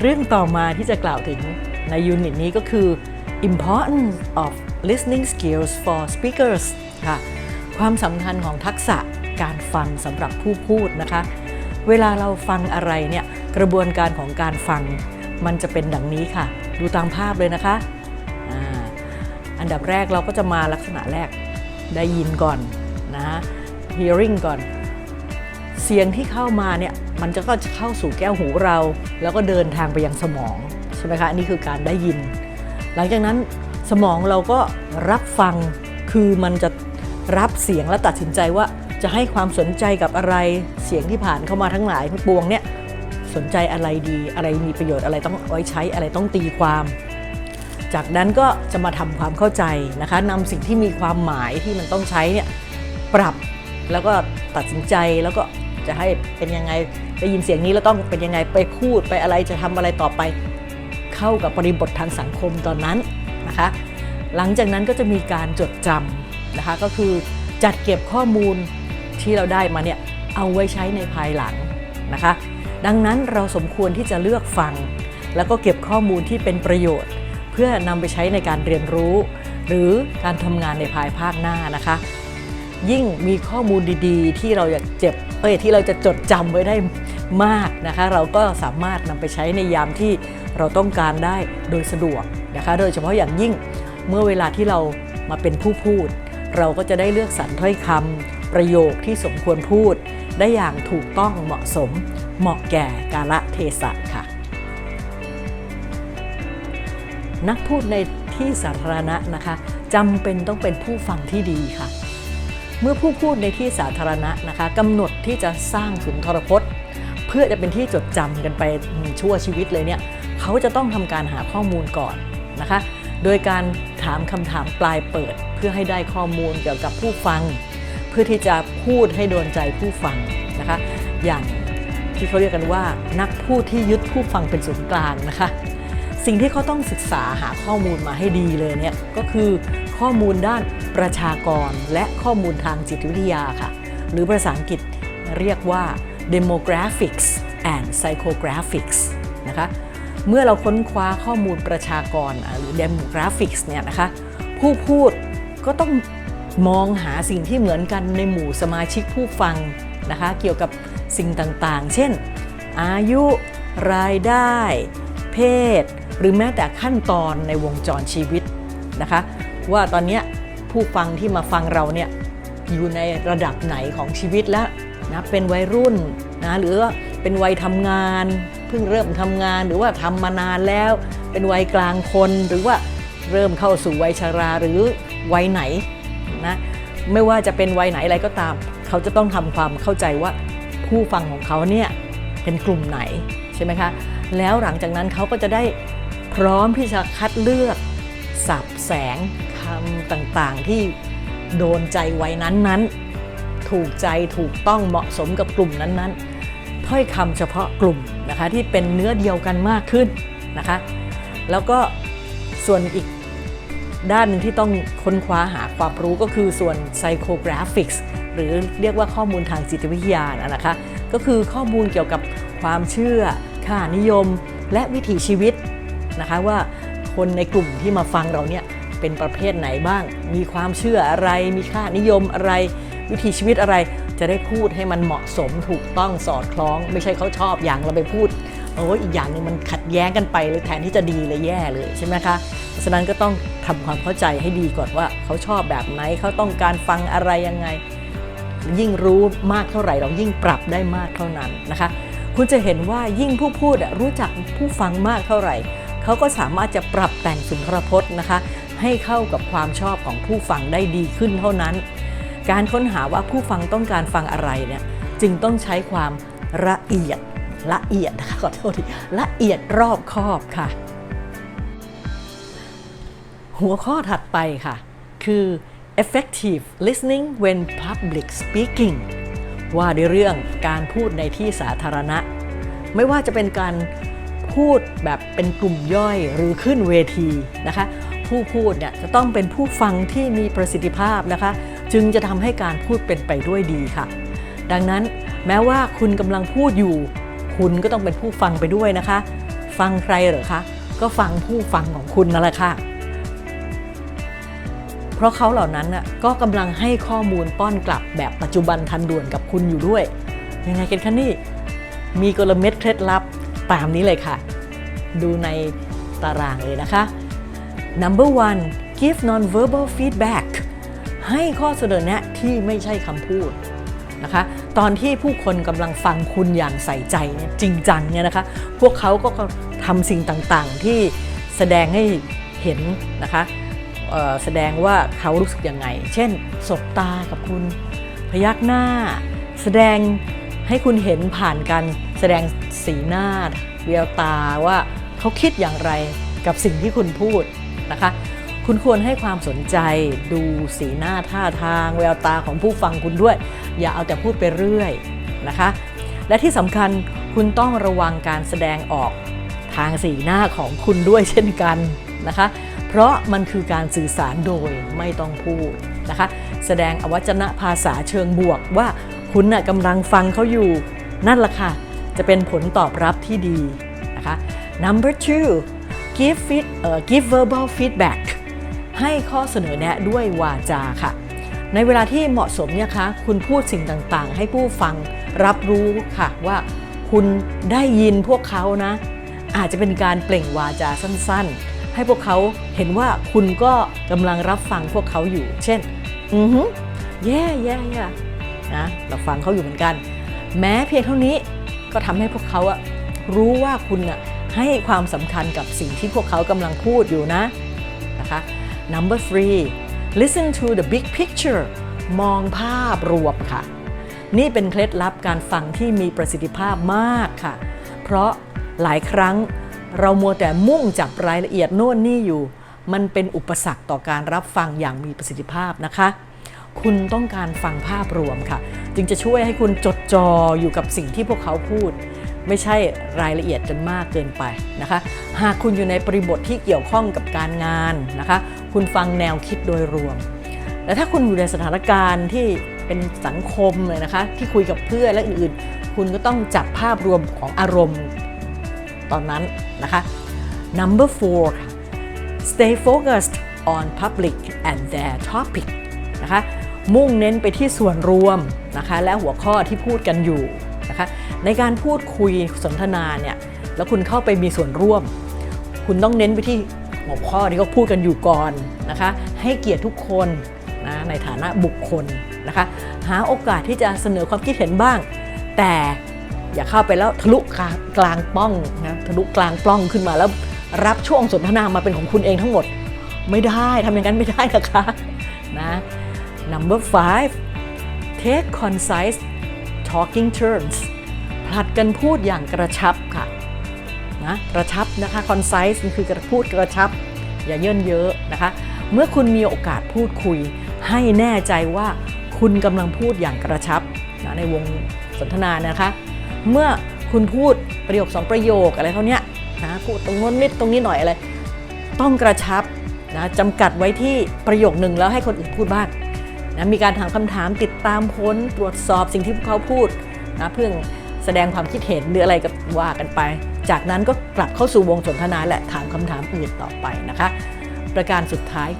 เรื่องต่อมาที่จะกล่าวถึงในยูนิตนี้ก็คือ importance of listening skills for speakers ค่ะความสำคัญของทักษะการฟังสำหรับผู้พูดนะคะเวลาเราฟังอะไรเนี่ยกระบวนการของการฟังมันจะเป็นดังนี้ค่ะดูตามภาพเลยนะคะอันดับแรกเราก็จะมาลักษณะแรกได้ยินก่อนนะ hearing ก่อนเสียงที่เข้ามาเนี่ยมันก็จะเข้าสู่แก้วหูเราแล้วก็เดินทางไปยังสมองใช่ไหมคะอันนี้คือการได้ยินหลังจากนั้นสมองเราก็รับฟังคือมันจะรับเสียงและตัดสินใจว่าจะให้ความสนใจกับอะไรเสียงที่ผ่านเข้ามาทั้งหลายทั้งปวงเนี่ยสนใจอะไรดีอะไรมีประโยชน์อะไรต้องเอาไว้ใช้อะไรต้องตีความจากนั้นก็จะมาทำความเข้าใจนะคะนำสิ่งที่มีความหมายที่มันต้องใช้เนี่ยปรับแล้วก็ตัดสินใจแล้วก็จะให้เป็นยังไงได้ยินเสียงนี้แล้วต้องเป็นยังไงไปพูดไปอะไรจะทำอะไรต่อไปเข้ากับบริบททางสังคมตอนนั้นนะคะหลังจากนั้นก็จะมีการจดจำนะคะก็คือจัดเก็บข้อมูลที่เราได้มาเนี่ยเอาไว้ใช้ในภายหลังนะคะดังนั้นเราสมควรที่จะเลือกฟังแล้วก็เก็บข้อมูลที่เป็นประโยชน์เพื่อนำไปใช้ในการเรียนรู้หรือการทำงานในภายภาคหน้านะคะยิ่งมีข้อมูลดีๆที่เราอยากที่เราจะจดจำไว้ได้มากนะคะเราก็สามารถนำไปใช้ในยามที่เราต้องการได้โดยสะดวกนะคะโดยเฉพาะอย่างยิ่งเมื่อเวลาที่เรามาเป็นผู้พูดเราก็จะได้เลือกสรรถ้อยคำประโยคที่สมควรพูดได้อย่างถูกต้องเหมาะสมเหมาะแก่กาลเทศะค่ะนักพูดในที่สาธารณะนะคะจำเป็นต้องเป็นผู้ฟังที่ดีค่ะเมื่อผู้พูดในที่สาธารณะนะคะกำหนดที่จะสร้างสุนทรพจน์เพื่อจะเป็นที่จดจำกันไปชั่วชีวิตเลยเนี่ยเขาจะต้องทำการหาข้อมูลก่อนนะคะโดยการถามคำถามปลายเปิดเพื่อให้ได้ข้อมูลเกี่ยวกับผู้ฟังเพื่อที่จะพูดให้โดนใจผู้ฟังนะคะอย่างที่เขาเรียกกันว่านักพูดที่ยึดผู้ฟังเป็นศูนย์กลางนะคะสิ่งที่เขาต้องศึกษาหาข้อมูลมาให้ดีเลยเนี่ยก็คือข้อมูลด้านประชากรและข้อมูลทางจิตวิทยาค่ะหรือภาษาอังกฤษเรียกว่า demographics and psychographics นะคะเมื่อเราค้นคว้าข้อมูลประชากรหรือ demographics เนี่ยนะคะผู้พูดก็ต้องมองหาสิ่งที่เหมือนกันในหมู่สมาชิกผู้ฟังนะคะเกี่ยวกับสิ่งต่างๆเช่นอายุรายได้เพศหรือแม้แต่ขั้นตอนในวงจรชีวิตนะคะว่าตอนนี้ผู้ฟังที่มาฟังเราเนี่ยอยู่ในระดับไหนของชีวิตแล้วนะเป็นวัยรุ่นนะหรือว่าเป็นวัยทำงานเพิ่งเริ่มทำงานหรือว่าทำมานานแล้วเป็นวัยกลางคนหรือว่าเริ่มเข้าสู่วัยชราหรือวัยไหนนะไม่ว่าจะเป็นวัยไหนอะไรก็ตามเขาจะต้องทำความเข้าใจว่าผู้ฟังของเขาเนี่ยเป็นกลุ่มไหนใช่ไหมคะแล้วหลังจากนั้นเขาก็จะได้พร้อมที่จะคัดเลือกสับแสงคำต่างๆที่โดนใจวัยนั้นๆถูกใจถูกต้องเหมาะสมกับกลุ่มนั้นๆถ้อยคำเฉพาะกลุ่มนะคะที่เป็นเนื้อเดียวกันมากขึ้นนะคะแล้วก็ส่วนอีกด้านหนึ่งที่ต้องค้นคว้าหาความรู้ก็คือส่วน psychographics หรือเรียกว่าข้อมูลทางจิตวิทยานะคะก็คือข้อมูลเกี่ยวกับความเชื่อค่านิยมและวิถีชีวิตนะคะว่าคนในกลุ่มที่มาฟังเราเนี่ยเป็นประเภทไหนบ้างมีความเชื่ออะไรมีค่านิยมอะไรวิถีชีวิตอะไรจะได้พูดให้มันเหมาะสมถูกต้องสอดคล้องไม่ใช่เขาชอบอย่างเราไปพูดอีกอย่างนึงมันขัดแย้งกันไปเลยแทนที่จะดีเลยแย่เลยใช่ไหมคะเพราะฉะนั้นก็ต้องทำความเข้าใจให้ดีก่อนว่าเขาชอบแบบไหนเขาต้องการฟังอะไรยังไงยิ่งรู้มากเท่าไหร่เรายิ่งปรับได้มากเท่านั้นนะคะคุณจะเห็นว่ายิ่งผู้พูดรู้จักผู้ฟังมากเท่าไหร่เขาก็สามารถจะปรับแต่งสุนทรพจน์นะคะให้เข้ากับความชอบของผู้ฟังได้ดีขึ้นเท่านั้นการค้นหาว่าผู้ฟังต้องการฟังอะไรเนี่ยจึงต้องใช้ความละเอียดนะคะขอโทษทีละเอียดรอบคอบค่ะหัวข้อถัดไปค่ะคือ effective listening when public speaking ว่าด้วยเรื่องการพูดในที่สาธารณะไม่ว่าจะเป็นการพูดแบบเป็นกลุ่มย่อยหรือขึ้นเวทีนะคะผู้พูดเนี่ยจะต้องเป็นผู้ฟังที่มีประสิทธิภาพนะคะจึงจะทำให้การพูดเป็นไปด้วยดีค่ะดังนั้นแม้ว่าคุณกำลังพูดอยู่คุณก็ต้องเป็นผู้ฟังไปด้วยนะคะ ฟังใครเหรอคะก็ฟังผู้ฟังของคุณนั่นแหละค่ะเพราะเขาเหล่านั้นน่ะก็กำลังให้ข้อมูลป้อนกลับแบบปัจจุบันทันด่วนกับคุณอยู่ด้วยยังไงกันคะนี่มีกลเม็ดเคล็ดลับตามนี้เลยค่ะดูในตารางเลยนะคะ Number 1 give non-verbal feedback ให้ข้อเสนอแนะที่ไม่ใช่คำพูดนะคะตอนที่ผู้คนกำลังฟังคุณอย่างใส่ใจเนี่ยจริงจังเนี่ยนะคะพวกเขาก็ทำสิ่งต่างๆที่แสดงให้เห็นนะคะแสดงว่าเขารู้สึกยังไงเช่นสบตากับคุณพยักหน้าแสดงให้คุณเห็นผ่านกันแสดงสีหน้าแววตาว่าเขาคิดอย่างไรกับสิ่งที่คุณพูดนะคะคุณควรให้ความสนใจดูสีหน้าท่าทางแววตาของผู้ฟังคุณด้วยอย่าเอาแต่พูดไปเรื่อยนะคะและที่สำคัญคุณต้องระวังการแสดงออกทางสีหน้าของคุณด้วยเช่นกันนะคะเพราะมันคือการสื่อสารโดยไม่ต้องพูดนะคะแสดงอวัจนภาษาเชิงบวกว่าคุณน่ะกำลังฟังเขาอยู่นั่นแหละค่ะจะเป็นผลตอบรับที่ดีนะคะ Number 2 give verbal feedback ให้ข้อเสนอแนะด้วยวาจาค่ะในเวลาที่เหมาะสมเนี่ยคะคุณพูดสิ่งต่างๆให้ผู้ฟังรับรู้ค่ะว่าคุณได้ยินพวกเขานะอาจจะเป็นการเปล่งวาจาสั้นๆให้พวกเขาเห็นว่าคุณก็กำลังรับฟังพวกเขาอยู่เช่นแย่นะเราฟังเขาอยู่เหมือนกันแม้เพียงเท่านี้ก็ทำให้พวกเขารู้ว่าคุณให้ความสำคัญกับสิ่งที่พวกเขากำลังพูดอยู่นะคะ Number 3 listen to the big picture มองภาพรวมค่ะนี่เป็นเคล็ดลับการฟังที่มีประสิทธิภาพมากค่ะเพราะหลายครั้งเรามัวแต่มุ่งจับรายละเอียดโน่นนี่อยู่มันเป็นอุปสรรคต่อการรับฟังอย่างมีประสิทธิภาพนะคะคุณต้องการฟังภาพรวมค่ะจึงจะช่วยให้คุณจดจ่ออยู่กับสิ่งที่พวกเขาพูดไม่ใช่รายละเอียดจนมากเกินไปนะคะหากคุณอยู่ในบริบทที่เกี่ยวข้องกับการงานนะคะคุณฟังแนวคิดโดยรวมแต่ถ้าคุณอยู่ในสถานการณ์ที่เป็นสังคมเลยนะคะที่คุยกับเพื่อนและอื่นๆคุณก็ต้องจับภาพรวมของอารมณ์ตอนนั้นนะคะ Number 4 stay focused on public and their topic นะคะมุ่งเน้นไปที่ส่วนรวมนะคะและหัวข้อที่พูดกันอยู่นะคะในการพูดคุยสนทนาเนี่ยแล้วคุณเข้าไปมีส่วนร่วมคุณต้องเน้นไปที่หัวข้อที่เขาพูดกันอยู่ก่อนนะคะให้เกียรติทุกคนนะในฐานะบุคคลนะคะหาโอกาสที่จะเสนอความคิดเห็นบ้างแต่อย่าเข้าไปแล้วทะลุกลางป้องนะทะลุกลางปล้องขึ้นมาแล้วรับช่วงสนทนามาเป็นของคุณเองทั้งหมดไม่ได้ทำอย่างนั้นไม่ได้นะคะนะ Number 5 take concise talking turns ผลัดกันพูดอย่างกระชับค่ะนะกระชับนะคะ concise มันคือพูดกระชับอย่าเยินเยอะนะคะเมื่อคุณมีโอกาสพูดคุยให้แน่ใจว่าคุณกำลังพูดอย่างกระชับนะในวงสนทนานะคะเมื่อคุณพูดประโยค2ประโยคอะไรเท่านี้นะพูดตรงโน้นนิดตรงนี้หน่อยอะไรต้องกระชับนะจำกัดไว้ที่ประโยคหนึ่งแล้วให้คนอื่นพูดบ้างนะมีการถามคำถามติดตามพ้นตรวจสอบสิ่งที่พวกเขาพูดนะเพื่อแสดงความคิดเห็นหรืออะไรก็ว่ากันไปจากนั้นก็กลับเข้าสู่วงสนทนาและถามคำถามอื่นต่อไปนะคะประการสุดท้าย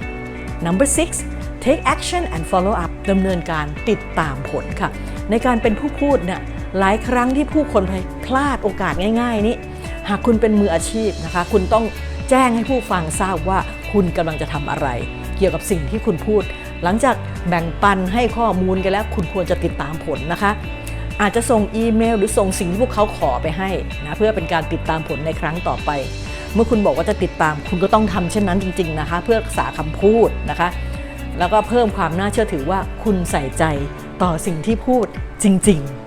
Number 6 take action and follow up ดำเนินการติดตามผลค่ะในการเป็นผู้พูดเนี่ยหลายครั้งที่ผู้คนพลาดโอกาสง่ายๆนี้หากคุณเป็นมืออาชีพนะคะคุณต้องแจ้งให้ผู้ฟังทราบว่าคุณกำลังจะทำอะไรเกี่ยวกับสิ่งที่คุณพูดหลังจากแบ่งปันให้ข้อมูลกันแล้วคุณควรจะติดตามผลนะคะอาจจะส่งอีเมลหรือส่งสิ่งที่พวกเขาขอไปให้นะเพื่อเป็นการติดตามผลในครั้งต่อไปเมื่อคุณบอกว่าจะติดตามคุณก็ต้องทำเช่นนั้นจริงๆนะคะเพื่อรักษาคำพูดนะคะแล้วก็เพิ่มความน่าเชื่อถือว่าคุณใส่ใจต่อสิ่งที่พูดจริงๆ